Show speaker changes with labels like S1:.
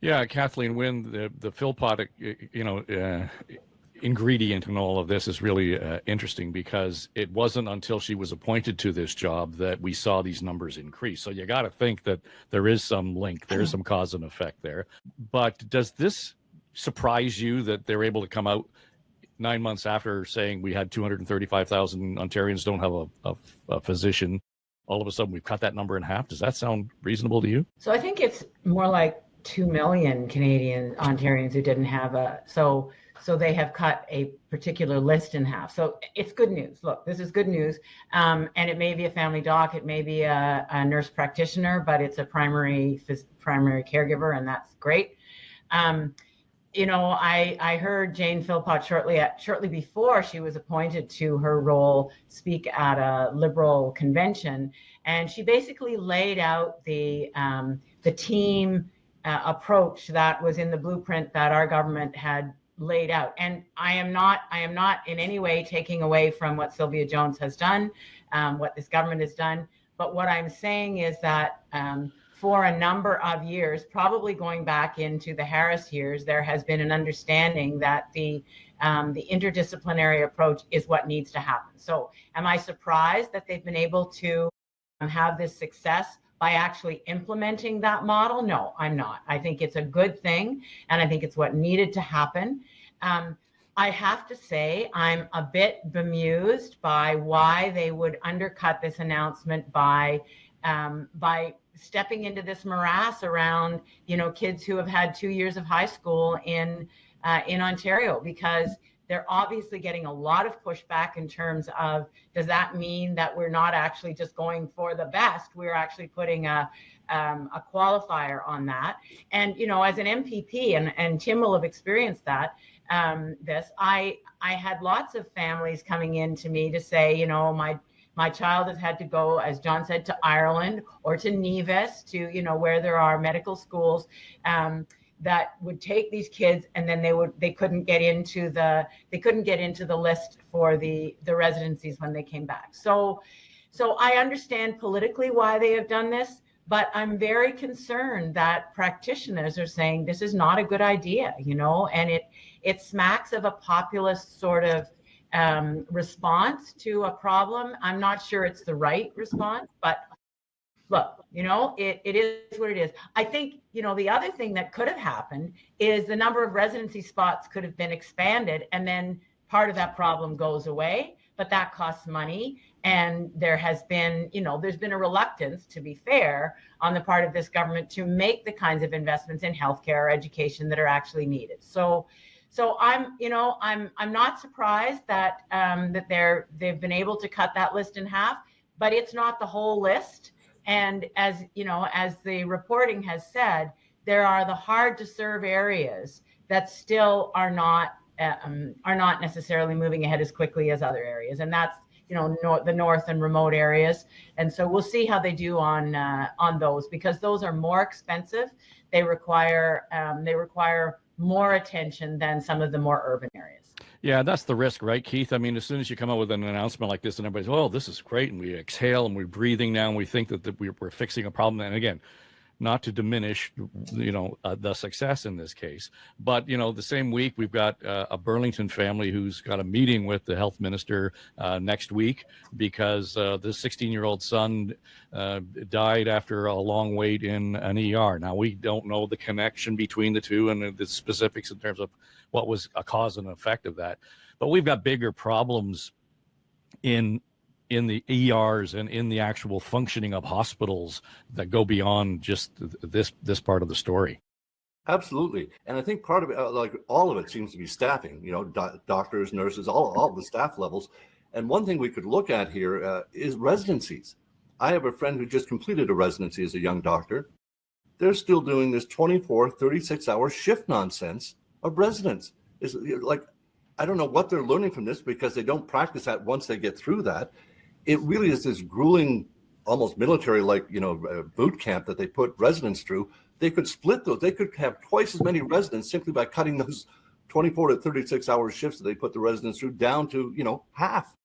S1: Yeah, Kathleen Wynne, the Philpott, ingredient in all of this is really interesting because it wasn't until she was appointed to this job that we saw these numbers increase. So you got to think that there is some link, there is some cause and effect there. But does this surprise you that they're able to come out 9 months after saying we had 235,000 Ontarians don't have a physician? All of a sudden, we've cut that number in half. Does that sound reasonable to you?
S2: So I think it's more like 2 million Canadian Ontarians who didn't have so they have cut a particular list in half. So it's good news. Look, this is good news. And it may be a family doc, it may be a nurse practitioner, but it's a primary caregiver, and that's great. I heard Jane Philpott shortly before she was appointed to her role speak at a Liberal convention, and she basically laid out the team approach that was in the blueprint that our government had laid out. And I am not in any way taking away from what Sylvia Jones has done, what this government has done. But what I'm saying is that for a number of years, probably going back into the Harris years, there has been an understanding that the interdisciplinary approach is what needs to happen. So am I surprised that they've been able to have this success by actually implementing that model? No, I'm not. I think it's a good thing, and I think it's what needed to happen. I have to say I'm a bit bemused by why they would undercut this announcement by stepping into this morass around, kids who have had 2 years of high school in Ontario, because they're obviously getting a lot of pushback in terms of, does that mean that we're not actually just going for the best? We're actually putting a qualifier on that. And, as an MPP, and Tim will have experienced that, I had lots of families coming in to me to say, my child has had to go, as John said, to Ireland or to Nevis, to where there are medical schools that would take these kids, and then they couldn't get into the list for the residencies when they came back. So I understand politically why they have done this, but I'm very concerned that practitioners are saying this is not a good idea, and it smacks of a populist sort of response to a problem. I'm not sure it's the right response, but look, it is what it is. I think, the other thing that could have happened is the number of residency spots could have been expanded, and then part of that problem goes away, but that costs money. And there has been, there's been a reluctance, to be fair, on the part of this government to make the kinds of investments in healthcare or education that are actually needed. So I'm not surprised that they've been able to cut that list in half, but it's not the whole list. And as the reporting has said, there are the hard to serve areas that still are not necessarily moving ahead as quickly as other areas, and that's the north and remote areas. And so we'll see how they do on those, because those are more expensive. They require more attention than some of the more urban areas.
S1: Yeah, that's the risk, right, Keith? I mean, as soon as you come out with an announcement like this and everybody's, oh, this is great, and we exhale and we're breathing now and we think that we're fixing a problem. And again, not to diminish, the success in this case, but, the same week we've got a Burlington family who's got a meeting with the health minister next week because the 16-year-old son died after a long wait in an ER. Now, we don't know the connection between the two and the specifics in terms of what was a cause and effect of that, but we've got bigger problems in the ERs and in the actual functioning of hospitals that go beyond just this part of the story.
S3: Absolutely. And I think part of it, like all of it, seems to be staffing, doctors, nurses, all the staff levels. And one thing we could look at here is residencies. I have a friend who just completed a residency as a young doctor. They're still doing this 24, 36-hour shift nonsense of residents. It's like, I don't know what they're learning from this, because they don't practice that once they get through that. It really is this grueling, almost military-like, boot camp that they put residents through. They could split those. They could have twice as many residents simply by cutting those 24 to 36-hour shifts that they put the residents through down to, half.